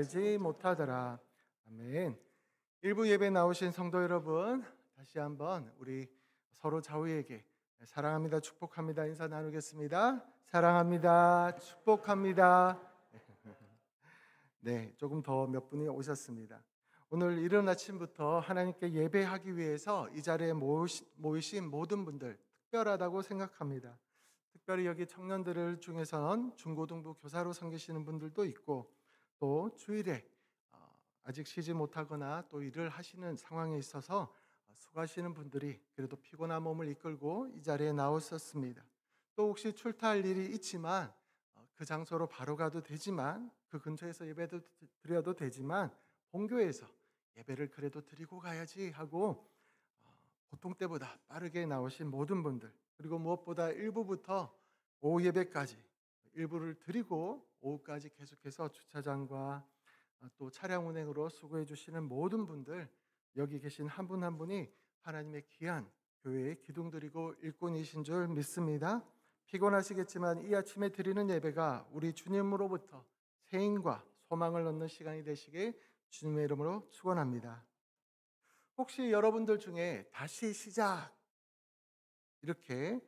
알지 못하더라. 아멘. 일부 예배 나오신 성도 여러분, 다시 한번 우리 서로 좌우에게 사랑합니다, 축복합니다 인사 나누겠습니다. 사랑합니다, 축복합니다. 네, 조금 더 몇 분이 오셨습니다. 오늘 이른 아침부터 하나님께 예배하기 위해서 이 자리에 모이신 모든 분들 특별하다고 생각합니다. 특별히 여기 청년들 중에서는 중고등부 교사로 섬기시는 분들도 있고, 또 주일에 아직 쉬지 못하거나 또 일을 하시는 상황에 있어서 수고하시는 분들이 그래도 피곤한 몸을 이끌고 이 자리에 나오셨습니다. 또 혹시 출타할 일이 있지만 그 장소로 바로 가도 되지만, 그 근처에서 예배도 드려도 되지만 본교에서 예배를 그래도 드리고 가야지 하고 보통 때보다 빠르게 나오신 모든 분들, 그리고 무엇보다 일부부터 오후 예배까지 일부를 드리고 오후까지 계속해서 주차장과 또 차량 운행으로 수고해 주시는 모든 분들, 여기 계신 한 분 한 분이 하나님의 귀한 교회의 기둥들이고 일꾼이신 줄 믿습니다. 피곤하시겠지만 이 아침에 드리는 예배가 우리 주님으로부터 세임과 소망을 얻는 시간이 되시길 주님의 이름으로 축원합니다. 혹시 여러분들 중에 다시 시작 이렇게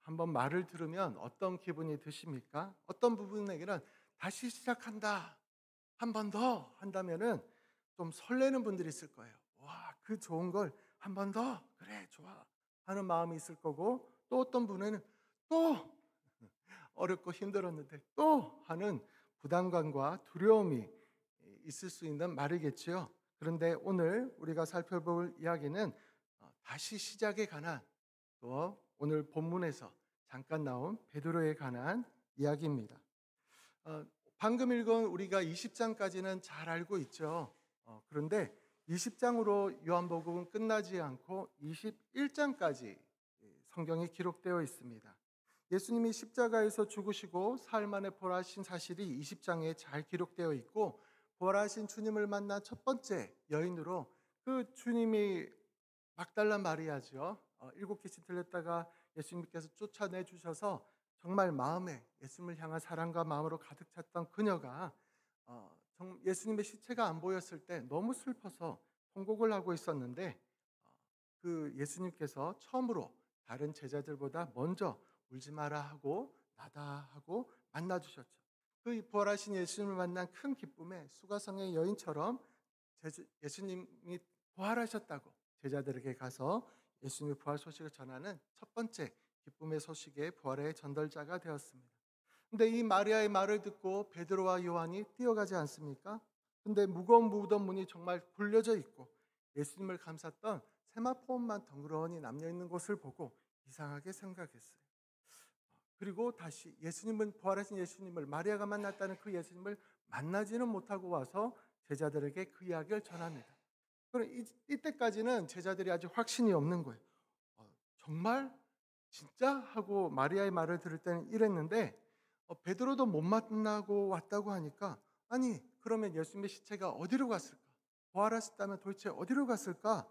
한번 말을 들으면 어떤 기분이 드십니까? 어떤 부분에게는 다시 시작한다, 한 번 더 한다면은 좀 설레는 분들이 있을 거예요. 와, 그 좋은 걸 한 번 더, 그래, 좋아 하는 마음이 있을 거고, 또 어떤 분은 또 어렵고 힘들었는데 또 하는 부담감과 두려움이 있을 수 있는 말이겠지요. 그런데 오늘 우리가 살펴볼 이야기는 다시 시작에 관한, 또 오늘 본문에서 잠깐 나온 베드로에 관한 이야기입니다. 방금 읽은 우리가 20장까지는 잘 알고 있죠. 그런데 20장으로 요한복음은 끝나지 않고 21장까지 성경에 기록되어 있습니다. 예수님이 십자가에서 죽으시고 사흘 만에 부활하신 사실이 20장에 잘 기록되어 있고, 부활하신 주님을 만난 첫 번째 여인으로 그 주님이 막달라 마리아죠. 일곱 귀신 들렸다가 예수님께서 쫓아내 주셔서 정말 마음에 예수님을 향한 사랑과 마음으로 가득 찼던 그녀가 예수님의 시체가 안 보였을 때 너무 슬퍼서 통곡을 하고 있었는데, 그 예수님께서 처음으로 다른 제자들보다 먼저 울지 마라 하고 나다 하고 만나 주셨죠. 그 부활하신 예수님을 만난 큰 기쁨에 수가성의 여인처럼 예수님이 부활하셨다고 제자들에게 가서 예수님의 부활 소식을 전하는 첫 번째 기쁨의 소식의 부활의 전달자가 되었습니다. 근데 이 마리아의 말을 듣고 베드로와 요한이 뛰어가지 않습니까? 근데 무거운 무덤 문이 정말 굴려져 있고 예수님을 감쌌던 세마포원만 덩그러니 남겨 있는 것을 보고 이상하게 생각했어요. 그리고 다시 예수님은, 부활하신 예수님을, 마리아가 만났다는 그 예수님을 만나지는 못하고 와서 제자들에게 그 이야기를 전합니다. 그럼 이때까지는 제자들이 아직 확신이 없는 거예요. 정말? 진짜? 하고 마리아의 말을 들을 때는 이랬는데, 베드로도 못 만나고 왔다고 하니까, 아니 그러면 예수님의 시체가 어디로 갔을까? 부활하셨다면 도대체 어디로 갔을까?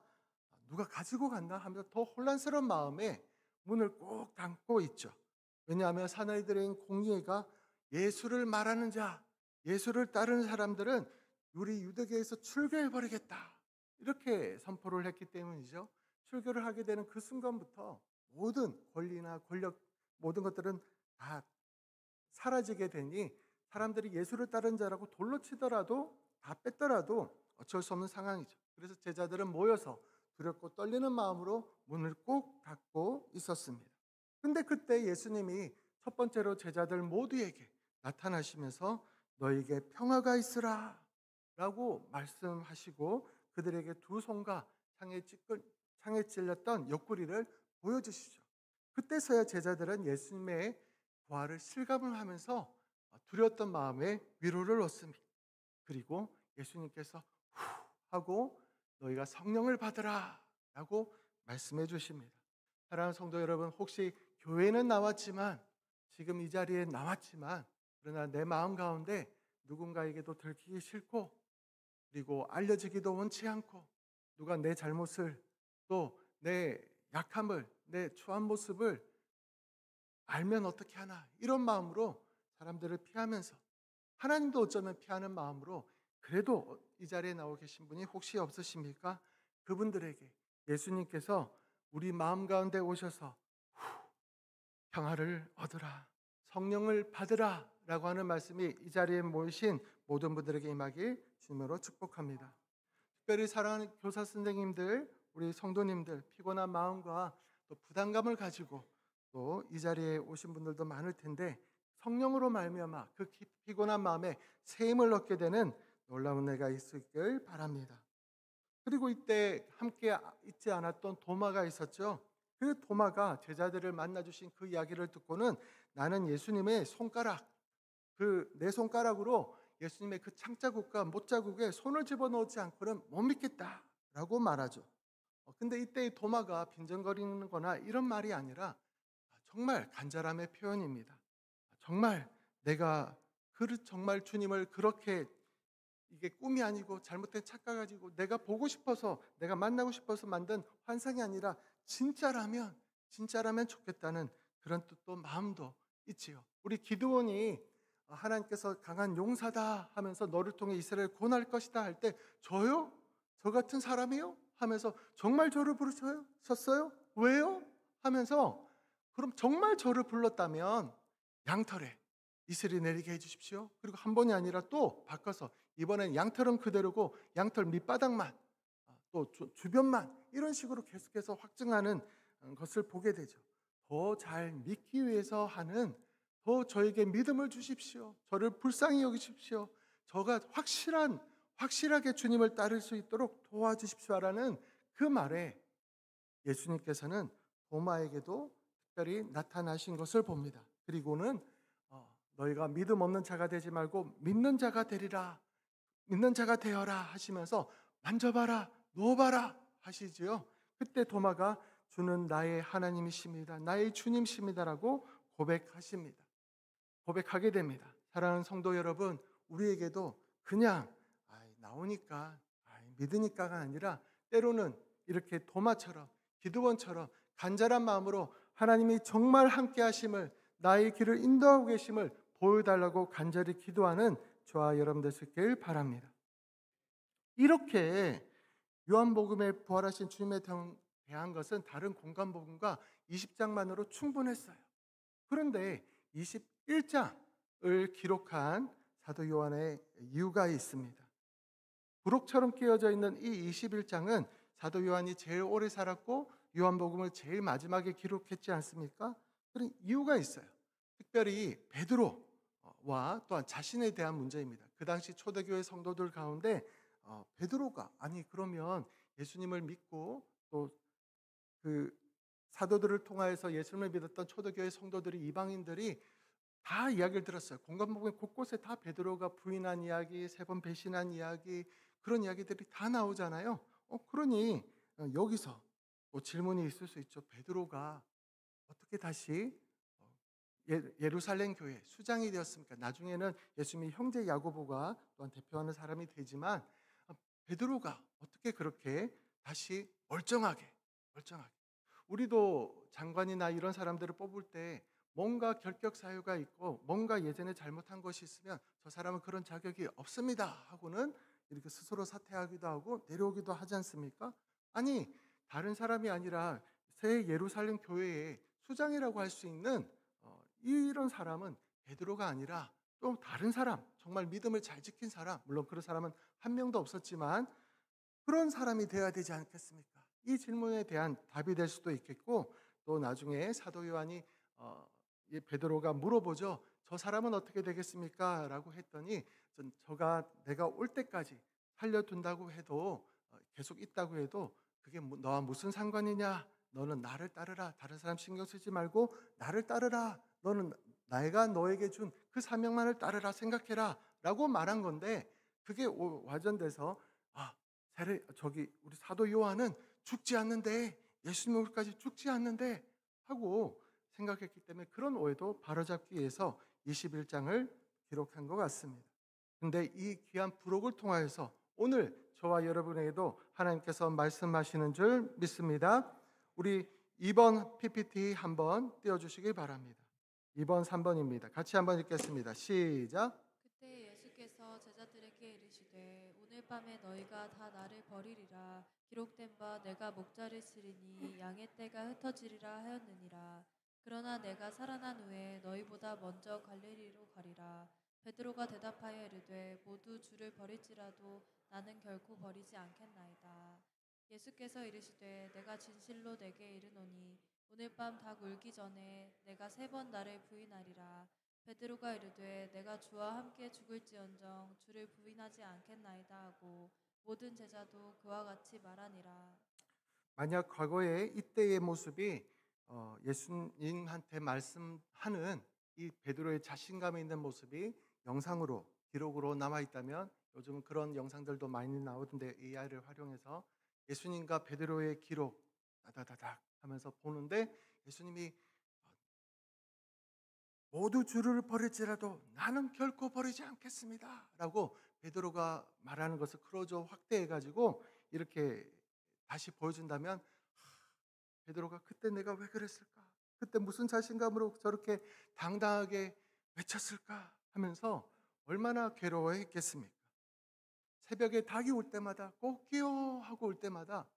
누가 가지고 갔나 하면서 더 혼란스러운 마음에 문을 꼭 닫고 있죠. 왜냐하면 사내들인 공의회가 예수를 말하는 자, 예수를 따르는 사람들은 우리 유대교에서 출교해버리겠다, 이렇게 선포를 했기 때문이죠. 출교를 하게 되는 그 순간부터 모든 권리나 권력, 모든 것들은 다 사라지게 되니 사람들이 예수를 따르는 자라고 돌로 치더라도, 다 뺐더라도 어쩔 수 없는 상황이죠. 그래서 제자들은 모여서 두렵고 떨리는 마음으로 문을 꼭 닫고 있었습니다. 근데 그때 예수님이 첫 번째로 제자들 모두에게 나타나시면서 너에게 평화가 있으라 라고 말씀하시고 그들에게 두 손과 창에 찔렸던 옆구리를 보여주시죠. 그때서야 제자들은 예수님의 부활을 실감을 하면서 두려웠던 마음에 위로를 얻습니다. 그리고 예수님께서 후 하고 너희가 성령을 받으라 라고 말씀해 주십니다. 사랑하는 성도 여러분, 혹시 교회는 나왔지만, 지금 이 자리에 나왔지만, 그러나 내 마음 가운데 누군가에게도 들키기 싫고, 그리고 알려지기도 원치 않고, 누가 내 잘못을, 또 내 약함을, 내 추한 모습을 알면 어떻게 하나, 이런 마음으로 사람들을 피하면서, 하나님도 어쩌면 피하는 마음으로 그래도 이 자리에 나오 계신 분이 혹시 없으십니까? 그분들에게 예수님께서 우리 마음 가운데 오셔서 평화를 얻으라, 성령을 받으라 라고 하는 말씀이 이 자리에 모이신 모든 분들에게 임하길 주님으로 축복합니다. 특별히 사랑하는 교사 선생님들, 우리 성도님들, 피곤한 마음과 또 부담감을 가지고 또 이 자리에 오신 분들도 많을 텐데, 성령으로 말미암아 그 피곤한 마음에 새 힘을 얻게 되는 놀라운 은혜가 있을 바랍니다. 그리고 이때 함께 있지 않았던 도마가 있었죠. 그 도마가 제자들을 만나 주신 그 이야기를 듣고는 나는 예수님의 손가락, 그 내 손가락으로 예수님의 그 창자국과 못자국에 손을 집어넣지 않고는 못 믿겠다라고 말하죠. 근데 이때 이 도마가 빈정거리는 거나 이런 말이 아니라 정말 간절함의 표현입니다. 정말 내가 정말 주님을 그렇게, 이게 꿈이 아니고 잘못된 착각 가지고 내가 보고 싶어서, 내가 만나고 싶어서 만든 환상이 아니라 진짜라면 좋겠다는 그런 뜻도 마음도 있지요. 우리 기드온이 하나님께서 강한 용사다 하면서 너를 통해 이스라엘 구원할 것이다 할 때, 저요? 저 같은 사람이요? 하면서 정말 저를 부르셨어요? 왜요? 하면서, 그럼 정말 저를 불렀다면 양털에 이슬이 내리게 해주십시오. 그리고 한 번이 아니라 또 바꿔서 이번엔 양털은 그대로고 양털 밑바닥만, 또 주변만, 이런 식으로 계속해서 확증하는 것을 보게 되죠. 더 잘 믿기 위해서 하는, 더 저에게 믿음을 주십시오. 저를 불쌍히 여기십시오. 저가 확실하게 주님을 따를 수 있도록 도와주십시오라는 그 말에 예수님께서는 도마에게도 특별히 나타나신 것을 봅니다. 그리고는 너희가 믿음 없는 자가 되지 말고 믿는 자가 되리라, 믿는 자가 되어라 하시면서 만져봐라, 누워봐라 하시지요. 그때 도마가 주는 나의 하나님이십니다, 나의 주님이십니다라고 고백하게 됩니다. 사랑하는 성도 여러분, 우리에게도 그냥 나오니까 믿으니까가 아니라 때로는 이렇게 도마처럼, 기드온처럼 간절한 마음으로 하나님이 정말 함께 하심을, 나의 길을 인도하고 계심을 보여달라고 간절히 기도하는 저와 여러분 되시길 바랍니다. 이렇게 요한복음에 부활하신 주님에 대한 것은 다른 공간복음과 20장만으로 충분했어요. 그런데 21장을 기록한 사도 요한의 이유가 있습니다. 부록처럼 끼어져 있는 이 21장은 사도 요한이 제일 오래 살았고 요한복음을 제일 마지막에 기록했지 않습니까? 그런 이유가 있어요. 특별히 베드로와 또한 자신에 대한 문제입니다. 그 당시 초대교회 성도들 가운데 베드로가, 아니 그러면 예수님을 믿고 또 그 사도들을 통하여서 예수님을 믿었던 초대교회 성도들이, 이방인들이 다 이야기를 들었어요. 공간복음 곳곳에 다 베드로가 부인한 이야기, 3번 배신한 이야기, 그런 이야기들이 다 나오잖아요. 그러니 여기서 또 질문이 있을 수 있죠. 베드로가 어떻게 다시 예루살렘 교회 수장이 되었습니까? 나중에는 예수님이 형제 야고보가 또한 대표하는 사람이 되지만, 베드로가 어떻게 그렇게 다시 멀쩡하게, 우리도 장관이나 이런 사람들을 뽑을 때 뭔가 결격 사유가 있고 뭔가 예전에 잘못한 것이 있으면 저 사람은 그런 자격이 없습니다 하고는 이렇게 스스로 사퇴하기도 하고 내려오기도 하지 않습니까? 아니, 다른 사람이 아니라 새 예루살렘 교회의 수장이라고 할 수 있는 이런 사람은 베드로가 아니라 또 다른 사람, 정말 믿음을 잘 지킨 사람, 물론 그런 사람은 한 명도 없었지만 그런 사람이 되어야 되지 않겠습니까? 이 질문에 대한 답이 될 수도 있겠고, 또 나중에 사도 요한이 베드로가 물어보죠. 저 사람은 어떻게 되겠습니까? 라고 했더니, 저가 내가 올 때까지 살려둔다고 해도, 계속 있다고 해도 그게 너와 무슨 상관이냐? 너는 나를 따르라. 다른 사람 신경 쓰지 말고 나를 따르라. 너는 내가 너에게 준 그 사명만을 따르라 생각해라 라고 말한 건데, 그게 와전돼서 우리 사도 요한은 죽지 않는데, 예수님 오기까지 죽지 않는데 하고 생각했기 때문에 그런 오해도 바로잡기 위해서 21장을 기록한 것 같습니다. 근데 이 귀한 부록을 통하여서 오늘 저와 여러분에게도 하나님께서 말씀하시는 줄 믿습니다. 우리 2번 PPT 한번 띄워주시기 바랍니다. 2번, 3번입니다. 같이 한번 읽겠습니다. 시작. 그때 예수께서 예수께서 제자들에게 이르시되 오늘 밤에 너희가 다 나를 버리리라. 기록된 바 내가 목자를 치리니 양의 떼가 흩어지리라 하였느니라. 그러나 내가 살아난 후에 너희보다 먼저 갈릴리로 가리라. 베드로가 대답하여 이르되 모두 주를 버릴지라도 나는 결코 버리지 않겠나이다. 예수께서 이르시되 내가 진실로 내게 이르노니 오늘 밤 닭 울기 전에 내가 3번 나를 부인하리라. 베드로가 이르되 내가 주와 함께 죽을지언정 주를 부인하지 않겠나이다 하고 모든 제자도 그와 같이 말하니라. 만약 과거에 이때의 모습이 예수님한테 말씀하는 이 베드로의 자신감에 있는 모습이 영상으로 기록으로 남아 있다면, 요즘 그런 영상들도 많이 나오던데 AI를 활용해서 예수님과 베드로의 기록 다다다닥 하면서 보는데, 예수님이 모두 주를 버릴지라도 나는 결코 버리지 않겠습니다 라고 베드로가 말하는 것을 크로저 확대해 가지고 이렇게 다시 보여준다면, 베드로가 그때 내가 왜 그랬을까? 그때 무슨 자신감으로 저렇게 당당하게 외쳤을까? 하면서 얼마나 괴로워했겠습니까? 새벽에 닭이 올 때마다 꼭기요 하고 올 때마다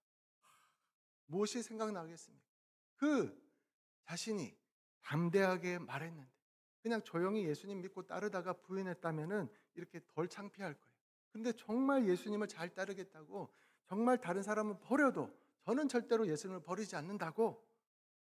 무엇이 생각나겠습니까? 그 자신이 담대하게 말했는데 그냥 조용히 예수님 믿고 따르다가 부인했다면은 이렇게 덜 창피할 거예요. 근데 정말 예수님을 잘 따르겠다고, 정말 다른 사람은 버려도 저는 절대로 예수님을 버리지 않는다고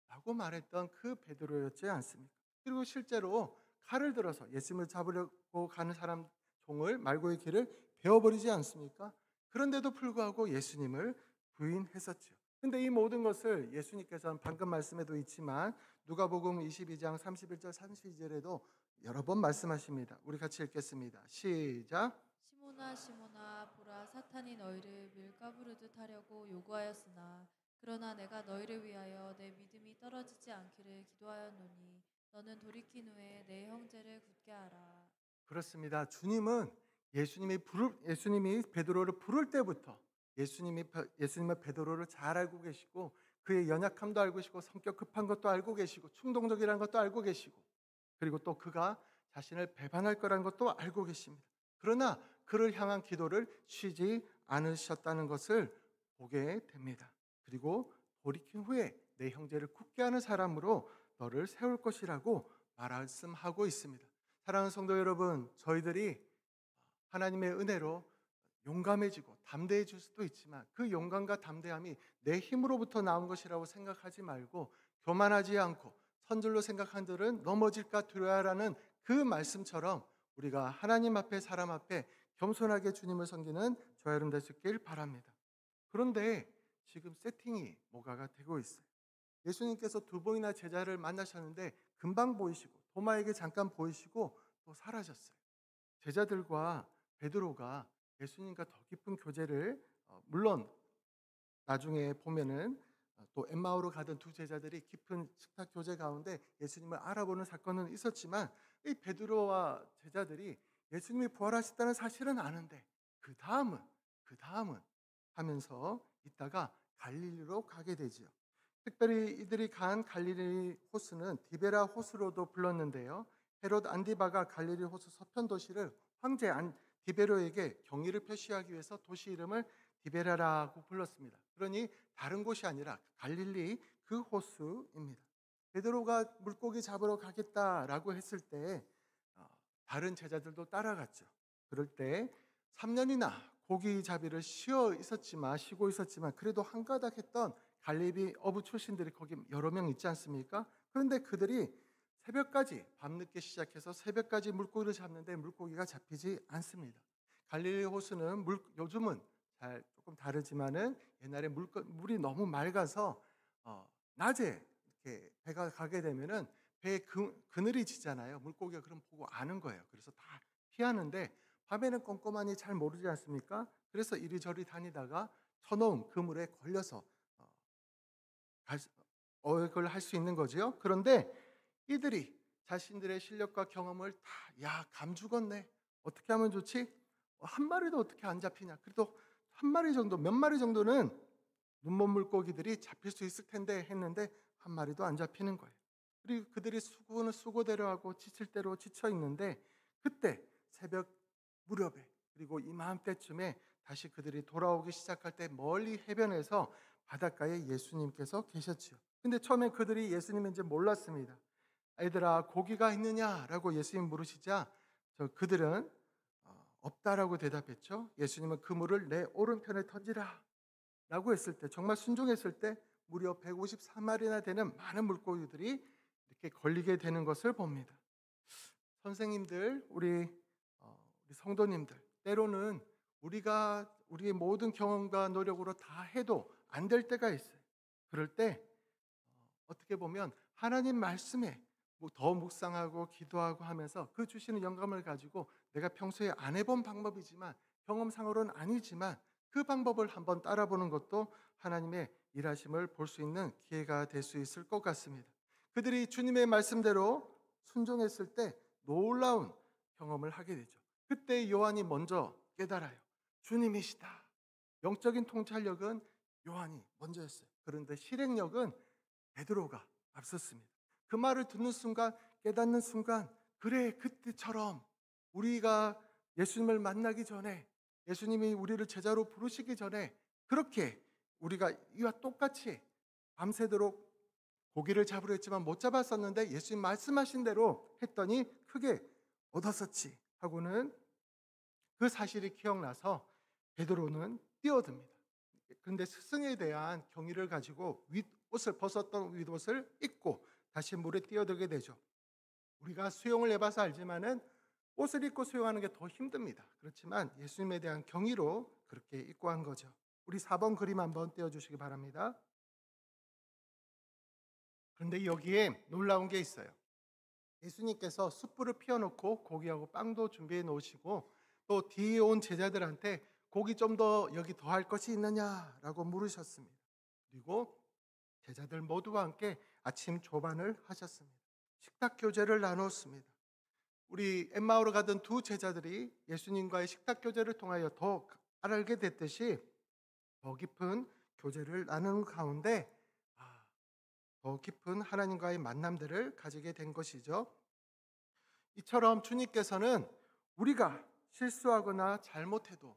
라고 말했던 그 베드로였지 않습니까? 그리고 실제로 칼을 들어서 예수님을 잡으려고 가는 사람 종을, 말고의 길을 베어버리지 않습니까? 그런데도 불구하고 예수님을 부인했었죠. 근데 이 모든 것을 예수님께서는 방금 말씀에도 있지만 누가복음 22장 31절 32절에도 여러 번 말씀하십니다. 우리 같이 읽겠습니다. 시작. 시몬아 시몬아 보라 사탄이 너희를 밀가부르듯 하려고 요구하였으나 그러나 내가 너희를 위하여 내 믿음이 떨어지지 않기를 기도하였노니 너는 돌이킨 후에 내 형제를 굳게 하라. 그렇습니다. 주님은 예수님이 베드로를 부를 때부터 예수님은 베드로를 잘 알고 계시고 그의 연약함도 알고 계시고 성격 급한 것도 알고 계시고 충동적이라는 것도 알고 계시고, 그리고 또 그가 자신을 배반할 거라는 것도 알고 계십니다. 그러나 그를 향한 기도를 쉬지 않으셨다는 것을 보게 됩니다. 그리고 돌이킨 후에 내 형제를 굳게 하는 사람으로 너를 세울 것이라고 말씀하고 있습니다. 사랑하는 성도 여러분, 저희들이 하나님의 은혜로 용감해지고 담대해질 수도 있지만 그 용감과 담대함이 내 힘으로부터 나온 것이라고 생각하지 말고, 교만하지 않고 선줄로 생각한들은 넘어질까 두려워하라는 그 말씀처럼 우리가 하나님 앞에 사람 앞에 겸손하게 주님을 섬기는 저와 여러분 되시길 바랍니다. 그런데 지금 세팅이 뭐가가 되고 있어요. 예수님께서 2번이나 제자를 만나셨는데 금방 보이시고 도마에게 잠깐 보이시고 또 사라졌어요. 제자들과 베드로가 예수님과 더 깊은 교제를, 물론 나중에 보면은 또 엠마오로 가던 2 제자들이 깊은 식탁 교제 가운데 예수님을 알아보는 사건은 있었지만, 이 베드로와 제자들이 예수님이 부활하셨다는 사실은 아는데 그 다음은 하면서 있다가 갈릴리로 가게 되지요. 특별히 이들이 간 갈릴리 호수는 디베라 호수로도 불렀는데요. 헤롯 안디바가 갈릴리 호수 서편 도시를 황제 디베로에게 경의를 표시하기 위해서 도시 이름을 디베라라고 불렀습니다. 그러니 다른 곳이 아니라 갈릴리 그 호수입니다. 베드로가 물고기 잡으러 가겠다라고 했을 때 다른 제자들도 따라갔죠. 그럴 때 3년이나 고기 잡이를 쉬고 있었지만 그래도 한가닥했던 갈릴리 어부 출신들이 거기 여러 명 있지 않습니까? 그런데 그들이 새벽까지, 밤늦게 시작해서 새벽까지 물고기를 잡는데 물고기가 잡히지 않습니다. 갈릴리 호수는 요즘은 조금 다르지만은 옛날에 물이 너무 맑아서 낮에 이렇게 배가 가게 되면은 배에 그늘이 지잖아요. 물고기가 그럼 보고 아는 거예요. 그래서 다 피하는데 밤에는 꼼꼼하니 잘 모르지 않습니까? 그래서 이리저리 다니다가 쳐놓은 그물에 걸려서 어획을 할 수 있는 거지요. 그런데 이들이 자신들의 실력과 경험을 야, 감 죽었네. 어떻게 하면 좋지? 한 마리도 어떻게 안 잡히냐? 그래도 한 마리 정도, 몇 마리 정도는 눈먼 물고기들이 잡힐 수 있을 텐데 했는데 한 마리도 안 잡히는 거예요. 그리고 그들이 수고는 수고대로 하고 지칠 대로 지쳐 있는데, 그때 새벽 무렵에, 그리고 이맘때쯤에 다시 그들이 돌아오기 시작할 때 멀리 해변에서 바닷가에 예수님께서 계셨지요. 근데 처음에 그들이 예수님인지 몰랐습니다. 아이들아, 고기가 있느냐라고 예수님 물으시자 그들은 없다라고 대답했죠. 예수님은 그 물을 내 오른편에 던지라 라고 했을 때, 정말 순종했을 때 무려 153마리나 되는 많은 물고기들이 이렇게 걸리게 되는 것을 봅니다. 선생님들, 우리 성도님들, 때로는 우리가 우리의 모든 경험과 노력으로 다 해도 안 될 때가 있어요. 그럴 때 어떻게 보면 하나님 말씀에 더 묵상하고 기도하고 하면서 그 주시는 영감을 가지고 내가 평소에 안 해본 방법이지만, 경험상으로는 아니지만 그 방법을 한번 따라보는 것도 하나님의 일하심을 볼 수 있는 기회가 될 수 있을 것 같습니다. 그들이 주님의 말씀대로 순종했을 때 놀라운 경험을 하게 되죠. 그때 요한이 먼저 깨달아요. 주님이시다. 영적인 통찰력은 요한이 먼저였어요. 그런데 실행력은 베드로가 앞섰습니다. 그 말을 듣는 순간, 깨닫는 순간, 그래, 그때처럼 우리가 예수님을 만나기 전에, 예수님이 우리를 제자로 부르시기 전에 그렇게 우리가 이와 똑같이 밤새도록 고기를 잡으려 했지만 못 잡았었는데 예수님 말씀하신 대로 했더니 크게 얻었었지 하고는 그 사실이 기억나서 베드로는 뛰어듭니다. 그런데 스승에 대한 경의를 가지고 윗옷을 벗었던 윗옷을 입고 다시 물에 뛰어들게 되죠. 우리가 수영을 해봐서 알지만은 옷을 입고 수영하는 게 더 힘듭니다. 그렇지만 예수님에 대한 경의로 그렇게 입고 한 거죠. 우리 4번 그림 한번 띄워주시기 바랍니다. 그런데 여기에 놀라운 게 있어요. 예수님께서 숯불을 피워놓고 고기하고 빵도 준비해 놓으시고 또 뒤에 온 제자들한테 고기 좀 더 여기 더 할 것이 있느냐라고 물으셨습니다. 그리고 제자들 모두와 함께 아침 조반을 하셨습니다. 식탁 교제를 나눴습니다. 우리 엠마오로 가던 두 제자들이 예수님과의 식탁 교제를 통하여 더 알게 됐듯이 더 깊은 교제를 나누는 가운데 더 깊은 하나님과의 만남들을 가지게 된 것이죠. 이처럼 주님께서는 우리가 실수하거나 잘못해도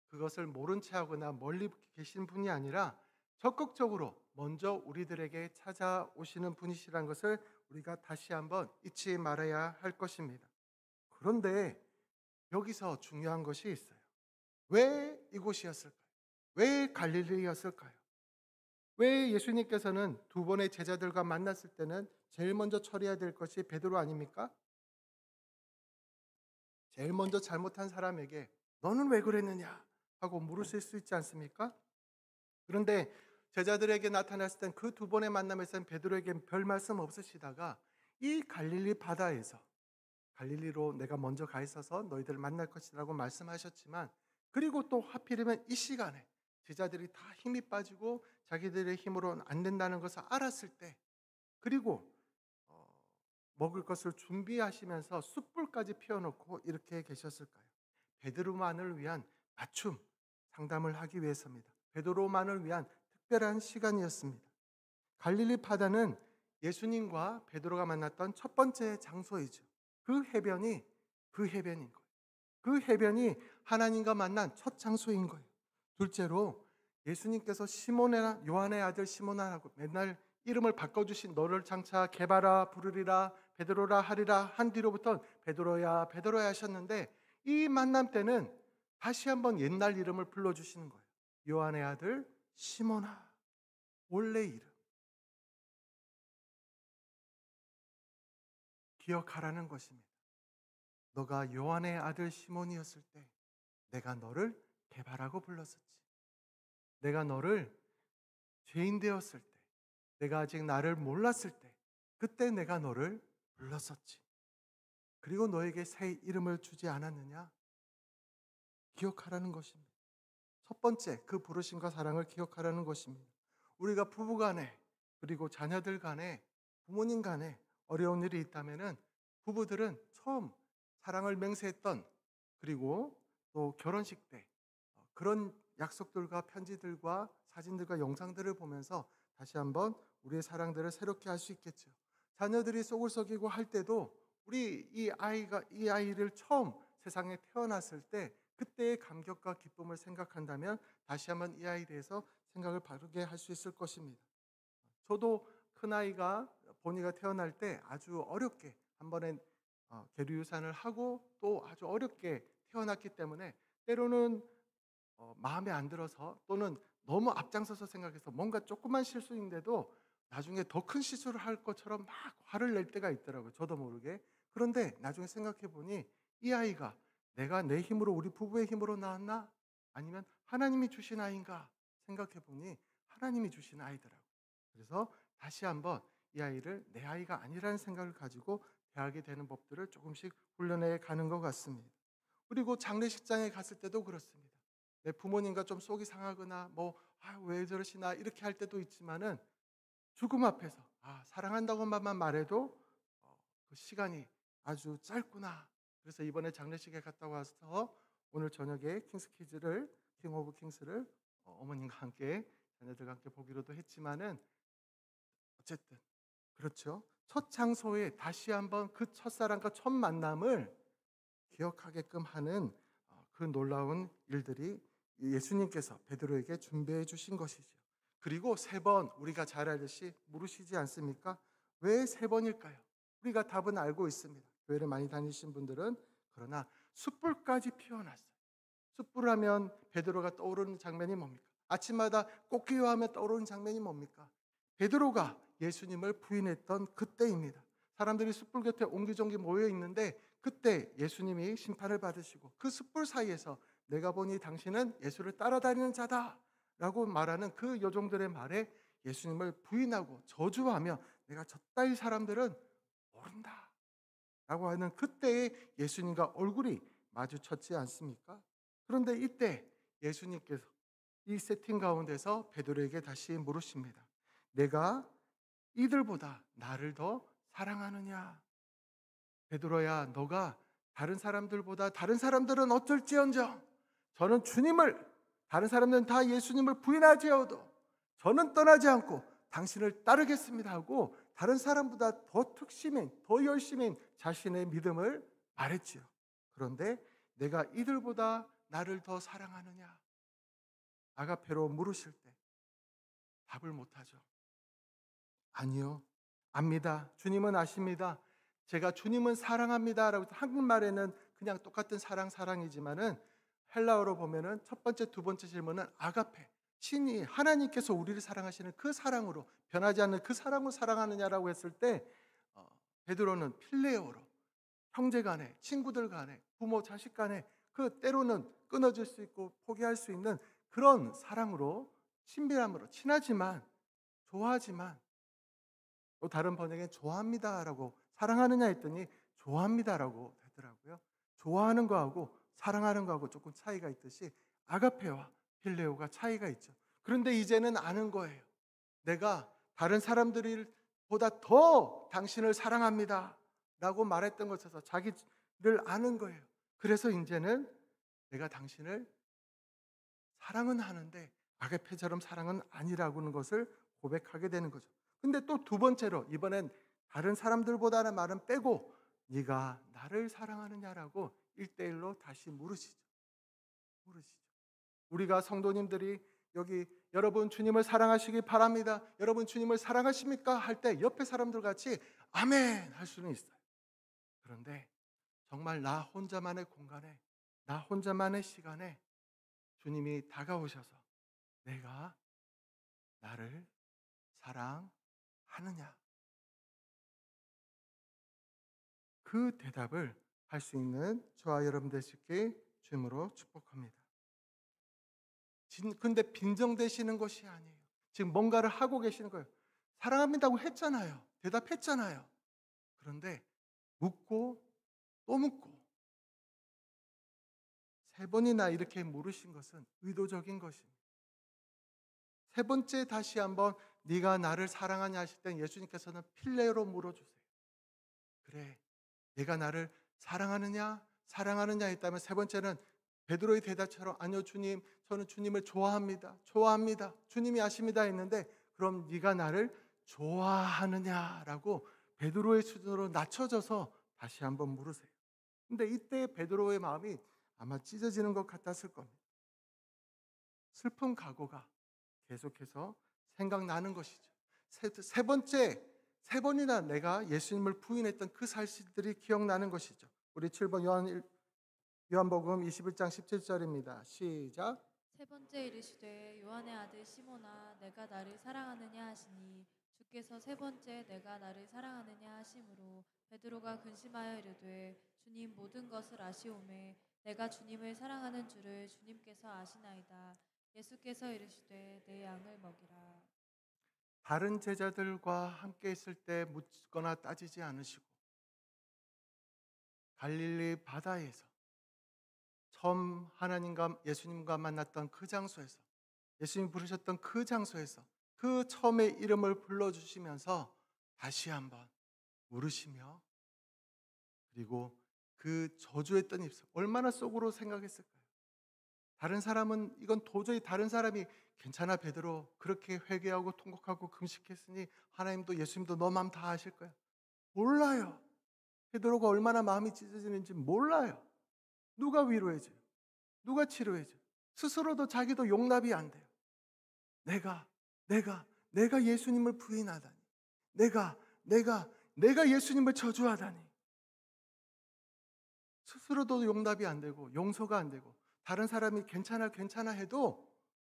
그것을 모른 채 하거나 멀리 계신 분이 아니라 적극적으로 먼저 우리들에게 찾아오시는 분이시라는 것을 우리가 다시 한번 잊지 말아야 할 것입니다. 그런데 여기서 중요한 것이 있어요. 왜 이곳이었을까요? 왜 갈릴리였을까요? 왜 예수님께서는 두 번의 제자들과 만났을 때는 제일 먼저 처리해야 될 것이 베드로 아닙니까? 제일 먼저 잘못한 사람에게 너는 왜 그랬느냐 하고 물으실 수 있지 않습니까? 그런데 제자들에게 나타났을 땐 그 두 번의 만남에서는 베드로에게 별 말씀 없으시다가 이 갈릴리 바다에서 갈릴리로 내가 먼저 가 있어서 너희들을 만날 것이라고 말씀하셨지만, 그리고 또 하필이면 이 시간에 제자들이 다 힘이 빠지고 자기들의 힘으로는 안 된다는 것을 알았을 때, 그리고 먹을 것을 준비하시면서 숯불까지 피워놓고 이렇게 계셨을까요? 베드로만을 위한 맞춤 상담을 하기 위해서입니다. 베드로만을 위한 특별한 시간이었습니다. 갈릴리 바다는 예수님과 베드로가 만났던 첫 번째 장소이죠. 그 해변인 거예요. 그 해변이 하나님과 만난 첫 장소인 거예요. 둘째로 예수님께서 시몬의 요한의 아들 시몬아라고 맨날 이름을 바꿔주신 너를 장차 게바라 부르리라 베드로라 하리라 한 뒤로부터 베드로야 베드로야 하셨는데, 이 만남 때는 다시 한번 옛날 이름을 불러주시는 거예요. 요한의 아들 시몬아, 원래 이름 기억하라는 것입니다. 너가 요한의 아들 시몬이었을 때 내가 너를 게바라고 불렀었지. 내가 너를 죄인 되었을 때, 내가 아직 나를 몰랐을 때, 그때 내가 너를 불렀었지. 그리고 너에게 새 이름을 주지 않았느냐? 기억하라는 것입니다. 첫 번째, 그 부르심과 사랑을 기억하라는 것입니다. 우리가 부부 간에, 그리고 자녀들 간에, 부모님 간에 어려운 일이 있다면은 부부들은 처음 사랑을 맹세했던, 그리고 또 결혼식 때 그런 약속들과 편지들과 사진들과 영상들을 보면서 다시 한번 우리의 사랑들을 새롭게 할 수 있겠죠. 자녀들이 속을 썩이고 할 때도 우리 이 아이를 처음 세상에 태어났을 때 그때의 감격과 기쁨을 생각한다면 다시 한번 이 아이에 대해서 생각을 바르게 할 수 있을 것입니다. 저도 큰아이가 본이가 태어날 때 아주 어렵게 한 번에 계류유산을 하고 또 아주 어렵게 태어났기 때문에 때로는 마음에 안 들어서 또는 너무 앞장서서 생각해서 뭔가 조그만 실수인데도 나중에 더 큰 실수를 할 것처럼 막 화를 낼 때가 있더라고요. 저도 모르게. 그런데 나중에 생각해 보니 이 아이가 내가 내 힘으로 우리 부부의 힘으로 낳았나? 아니면 하나님이 주신 아이인가? 생각해 보니 하나님이 주신 아이더라고요. 그래서 다시 한번 이 아이를 내 아이가 아니라는 생각을 가지고 대하게 되는 법들을 조금씩 훈련해 가는 것 같습니다. 그리고 장례식장에 갔을 때도 그렇습니다. 내 부모님과 좀 속이 상하거나 왜 저러시나 이렇게 할 때도 있지만은 죽음 앞에서 사랑한다고만 말해도 그 시간이 아주 짧구나. 그래서 이번에 장례식에 갔다 와서 오늘 저녁에 킹 오브 킹스를 어머님과 함께 자녀들과 함께 보기로도 했지만은 어쨌든 그렇죠. 첫 장소에 다시 한번 그 첫사랑과 첫 만남을 기억하게끔 하는 그 놀라운 일들이 예수님께서 베드로에게 준비해 주신 것이죠. 그리고 세 번 우리가 잘 알듯이 물으시지 않습니까? 왜 세 번일까요? 우리가 답은 알고 있습니다. 교회를 많이 다니신 분들은. 그러나 숯불까지 피워놨어요. 숯불 하면 베드로가 떠오르는 장면이 뭡니까? 아침마다 꽃기와 하면 떠오르는 장면이 뭡니까? 베드로가 예수님을 부인했던 그때입니다. 사람들이 숯불 곁에 옹기종기 모여 있는데 그때 예수님이 심판을 받으시고 그 숯불 사이에서 내가 보니 당신은 예수를 따라다니는 자다 라고 말하는 그 요종들의 말에 예수님을 부인하고 저주하며 내가 저따위 사람들은 모른다 라고 하는 그때의 예수님과 얼굴이 마주쳤지 않습니까? 그런데 이때 예수님께서 이 세팅 가운데서 베드로에게 다시 물으십니다. 내가 이들보다 나를 더 사랑하느냐? 베드로야, 너가 다른 사람들은 어쩔지언정 저는 다른 사람들은 다 예수님을 부인하지어도 저는 떠나지 않고 당신을 따르겠습니다 하고 다른 사람보다 더 특심인, 더 열심인 자신의 믿음을 말했지요. 그런데 내가 이들보다 나를 더 사랑하느냐? 아가페로 물으실 때 답을 못하죠. 아니요. 압니다. 주님은 아십니다. 제가 주님은 사랑합니다 라고 한국말에는 그냥 똑같은 사랑이지만은 헬라어로 보면은 첫 번째, 두 번째 질문은 아가페. 신이 하나님께서 우리를 사랑하시는 그 사랑으로 변하지 않는 그 사랑으로 사랑하느냐라고 했을 때 베드로는 필레오로 형제 간에, 친구들 간에, 부모 자식 간에 그 때로는 끊어질 수 있고 포기할 수 있는 그런 사랑으로 친밀함으로 친하지만 좋아하지만 또 다른 번역에 좋아합니다라고 사랑하느냐 했더니 좋아합니다라고 되더라고요. 좋아하는 거하고 사랑하는 거하고 조금 차이가 있듯이 아가페와 필레오가 차이가 있죠. 그런데 이제는 아는 거예요. 내가 다른 사람들보다 더 당신을 사랑합니다 라고 말했던 것에서 자기를 아는 거예요. 그래서 이제는 내가 당신을 사랑은 하는데 아가페처럼 사랑은 아니라고 하는 것을 고백하게 되는 거죠. 근데 또 두 번째로 이번엔 다른 사람들보다는 말은 빼고 네가 나를 사랑하느냐라고 1대1로 다시 물으시죠. 우리가 성도님들이 여기 여러분 주님을 사랑하시기 바랍니다. 여러분 주님을 사랑하십니까? 할 때 옆에 사람들 같이 아멘 할 수는 있어요. 그런데 정말 나 혼자만의 공간에 나 혼자만의 시간에 주님이 다가오셔서 내가 나를 사랑하느냐? 그 대답을 할 수 있는 저와 여러분 되시길 주님으로 축복합니다. 근데 빈정되시는 것이 아니에요. 지금 뭔가를 하고 계시는 거예요. 사랑합니다고 했잖아요. 대답했잖아요. 그런데 묻고 또 묻고 세 번이나 이렇게 물으신 것은 의도적인 것입니다. 세 번째 다시 한번 네가 나를 사랑하냐 하실 때 예수님께서는 필레로 물어주세요. 그래, 내가 나를 사랑하느냐 했다면 세 번째는 베드로의 대답처럼 아니요 주님, 저는 주님을 좋아합니다. 주님이 아십니다 했는데 그럼 네가 나를 좋아하느냐라고 베드로의 수준으로 낮춰져서 다시 한번 물으세요. 근데 이때 베드로의 마음이 아마 찢어지는 것 같았을 겁니다. 슬픈 각오가 계속해서 생각나는 것이죠. 세 번째, 세 번이나 내가 예수님을 부인했던 그 사실들이 기억나는 것이죠. 우리 7번 요한복음 21장 17절입니다. 시작. 세 번째 이르시되 요한의 아들 시몬아 내가 나를 사랑하느냐 하시니 주께서 세 번째 내가 나를 사랑하느냐 하심으로 베드로가 근심하여 이르되 주님 모든 것을 아시오매 내가 주님을 사랑하는 줄을 주님께서 아시나이다. 예수께서 이르시되 내 양을 먹이라. 다른 제자들과 함께 있을 때 묻거나 따지지 않으시고 갈릴리 바다에서 처음 하나님과 예수님과 만났던 그 장소에서, 예수님 부르셨던 그 장소에서 그 처음의 이름을 불러주시면서 다시 한번 물으시며, 그리고 그 저주했던 입술 얼마나 속으로 생각했을까요? 다른 사람은 이건 도저히 다른 사람이 괜찮아 베드로 그렇게 회개하고 통곡하고 금식했으니 하나님도 예수님도 너 마음 다 아실 거야. 몰라요. 베드로가 얼마나 마음이 찢어지는지 몰라요. 누가 위로해줘요? 누가 치료해줘요? 스스로도 자기도 용납이 안 돼요. 내가 예수님을 부인하다니, 내가 예수님을 저주하다니, 스스로도 용납이 안 되고 용서가 안 되고 다른 사람이 괜찮아 해도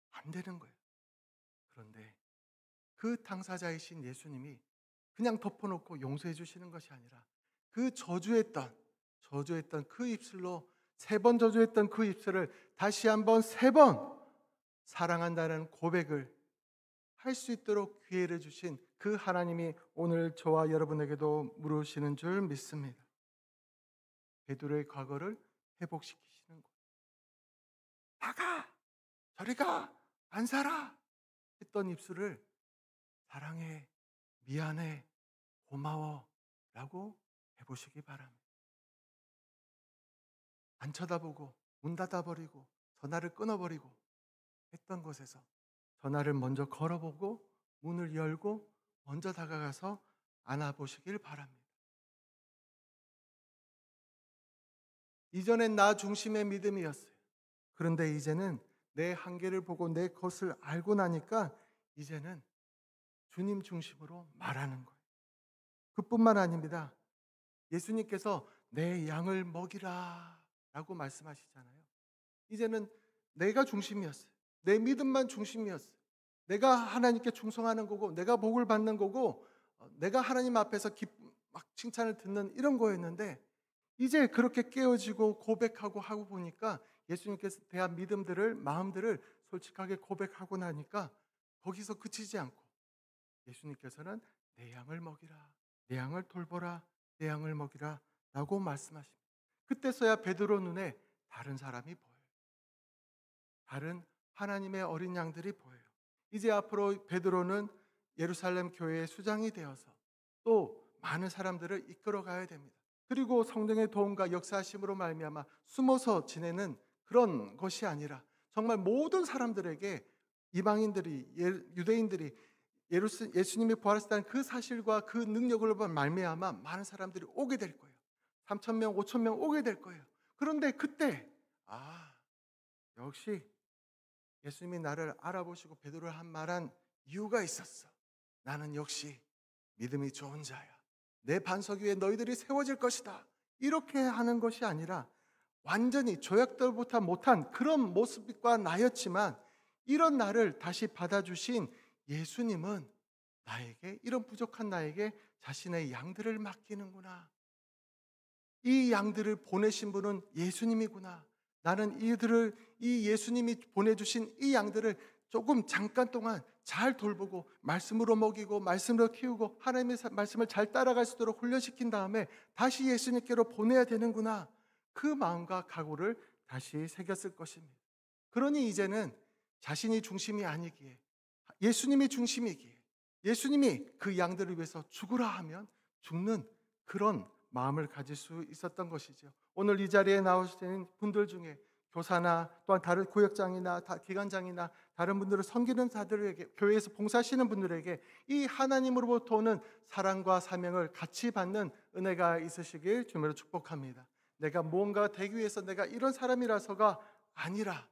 안 되는 거예요. 그런데 그 당사자이신 예수님이 그냥 덮어놓고 용서해 주시는 것이 아니라 그 저주했던 그 입술로 세 번 저주했던 그 입술을 다시 한번 세 번 사랑한다는 고백을 할 수 있도록 기회를 주신 그 하나님이 오늘 저와 여러분에게도 물으시는 줄 믿습니다. 베드로의 과거를 회복시키시는 거예요. 나가! 저리 가! 안 살아! 했던 입술을 사랑해, 미안해, 고마워 라고 해보시기 바랍니다. 안 쳐다보고 문 닫아버리고 전화를 끊어버리고 했던 곳에서 전화를 먼저 걸어보고 문을 열고 먼저 다가가서 안아보시길 바랍니다. 이전엔 나 중심의 믿음이었어요. 그런데 이제는 내 한계를 보고 내 것을 알고 나니까 이제는 주님 중심으로 말하는 거예요. 그뿐만 아닙니다. 예수님께서 내 양을 먹이라 라고 말씀하시잖아요. 이제는 내가 중심이었어요. 내 믿음만 중심이었어요. 내가 하나님께 충성하는 거고 내가 복을 받는 거고 내가 하나님 앞에서 막 칭찬을 듣는 이런 거였는데 이제 그렇게 깨어지고 고백하고 하고 보니까 예수님께서 대한 믿음들을, 마음들을 솔직하게 고백하고 나니까 거기서 그치지 않고 예수님께서는 내 양을 먹이라, 내 양을 돌보라, 내 양을 먹이라 라고 말씀하십니다. 그때서야 베드로 눈에 다른 사람이 보여요. 다른 하나님의 어린 양들이 보여요. 이제 앞으로 베드로는 예루살렘 교회의 수장이 되어서 또 많은 사람들을 이끌어 가야 됩니다. 그리고 성령의 도움과 역사하심으로 말미암아 숨어서 지내는 그런 것이 아니라 정말 모든 사람들에게 이방인들이, 유대인들이 예수님이 부활하셨다는 그 사실과 그 능력을 말미암아 많은 사람들이 오게 될 거예요. 3,000명, 5,000명 오게 될 거예요. 그런데 그때 역시 예수님이 나를 알아보시고 베드로를 한 말한 이유가 있었어. 나는 역시 믿음이 좋은 자야. 내 반석 위에 너희들이 세워질 것이다. 이렇게 하는 것이 아니라 완전히 조약들보다 못한 그런 모습과 나였지만 이런 나를 다시 받아주신 예수님은 나에게, 이런 부족한 나에게 자신의 양들을 맡기는구나. 이 양들을 보내신 분은 예수님이구나. 나는 이 예수님이 보내주신 이 양들을 조금 잠깐 동안 잘 돌보고 말씀으로 먹이고 말씀으로 키우고 하나님의 말씀을 잘 따라갈 수 있도록 훈련시킨 다음에 다시 예수님께로 보내야 되는구나. 그 마음과 각오를 다시 새겼을 것입니다. 그러니 이제는 자신이 중심이 아니기에 예수님이 중심이기에 예수님이 그 양들을 위해서 죽으라 하면 죽는 그런 마음을 가질 수 있었던 것이죠. 오늘 이 자리에 나오시는 분들 중에 교사나 또한 다른 구역장이나 기관장이나 다른 분들을 섬기는 자들에게, 교회에서 봉사하시는 분들에게 이 하나님으로부터 오는 사랑과 사명을 같이 받는 은혜가 있으시길 주님으로 축복합니다. 내가 무언가 되기 위해서 내가 이런 사람이라서가 아니라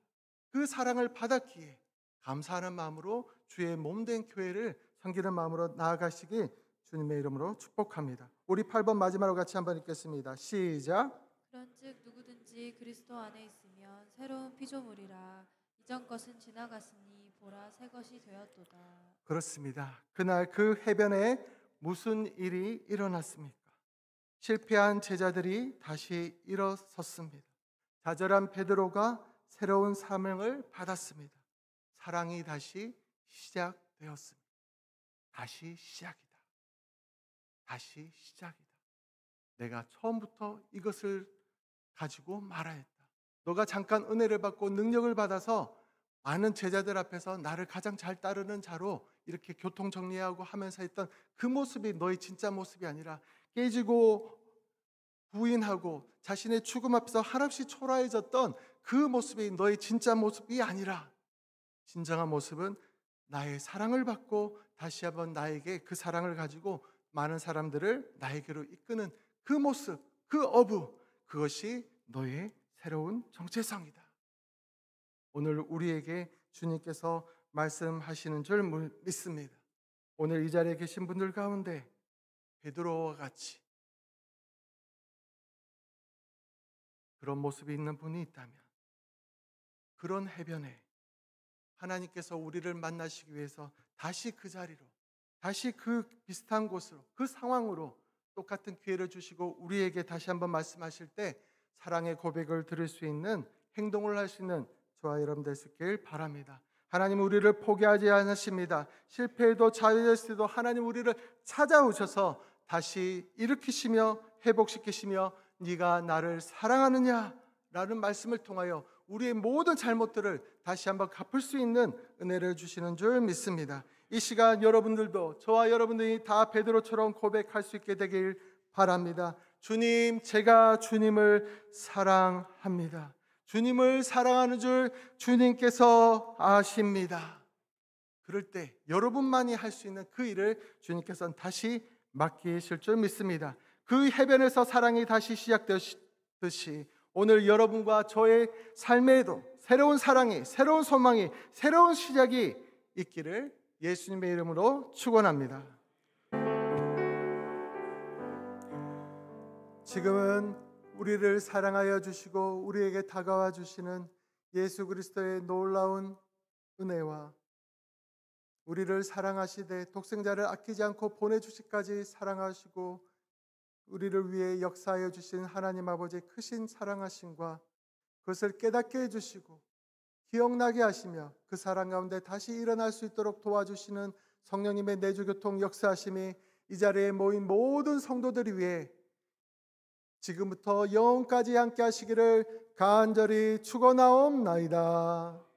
그 사랑을 받았기에 감사하는 마음으로 주의 몸된 교회를 섬기는 마음으로 나아가시기 주님의 이름으로 축복합니다. 우리 8번 마지막으로 같이 한번 읽겠습니다. 시작. 그런즉 누구든지 그리스도 안에 있으면 새로운 피조물이라 이전 것은 지나갔으니 보라 새 것이 되었도다. 그렇습니다. 그날 그 해변에 무슨 일이 일어났습니까? 실패한 제자들이 다시 일어섰습니다. 좌절한 베드로가 새로운 사명을 받았습니다. 사랑이 다시 시작되었습니다. 다시 시작이다. 다시 시작이다. 내가 처음부터 이것을 가지고 말아야 했다. 너가 잠깐 은혜를 받고 능력을 받아서 많은 제자들 앞에서 나를 가장 잘 따르는 자로 이렇게 교통 정리하고 하면서 했던 그 모습이 너의 진짜 모습이 아니라 깨지고 부인하고 자신의 죽음 앞에서 한없이 초라해졌던 그 모습이 너의 진짜 모습이 아니라 진정한 모습은 나의 사랑을 받고 다시 한번 나에게 그 사랑을 가지고 많은 사람들을 나에게로 이끄는 그 모습, 그 어부, 그것이 너의 새로운 정체성이다. 오늘 우리에게 주님께서 말씀하시는 줄 믿습니다. 오늘 이 자리에 계신 분들 가운데 베드로와 같이 그런 모습이 있는 분이 있다면 그런 해변에 하나님께서 우리를 만나시기 위해서 다시 그 자리로, 다시 그 비슷한 곳으로, 그 상황으로 똑같은 기회를 주시고 우리에게 다시 한번 말씀하실 때 사랑의 고백을 들을 수 있는 행동을 할 수 있는 저와 여러분 될 수 있길 바랍니다. 하나님 우리를 포기하지 않으십니다. 실패해도 좌절했을 도 하나님 우리를 찾아오셔서 다시 일으키시며 회복시키시며 네가 나를 사랑하느냐? 라는 말씀을 통하여 우리의 모든 잘못들을 다시 한번 갚을 수 있는 은혜를 주시는 줄 믿습니다. 이 시간 여러분들도 저와 여러분들이 다 베드로처럼 고백할 수 있게 되길 바랍니다. 주님, 제가 주님을 사랑합니다. 주님을 사랑하는 줄 주님께서 아십니다. 그럴 때 여러분만이 할 수 있는 그 일을 주님께서는 다시 맡기실 줄 믿습니다. 그 해변에서 사랑이 다시 시작되었듯이 오늘 여러분과 저의 삶에도 새로운 사랑이, 새로운 소망이, 새로운 시작이 있기를 예수님의 이름으로 축원합니다. 지금은 우리를 사랑하여 주시고 우리에게 다가와 주시는 예수 그리스도의 놀라운 은혜와 우리를 사랑하시되 독생자를 아끼지 않고 보내주시기까지 사랑하시고 우리를 위해 역사하여 주신 하나님 아버지의 크신 사랑하심과 그것을 깨닫게 해주시고 기억나게 하시며 그 사랑 가운데 다시 일어날 수 있도록 도와주시는 성령님의 내주교통 역사하심이 이 자리에 모인 모든 성도들을 위해 지금부터 영원까지 함께 하시기를 간절히 축원하옵나이다.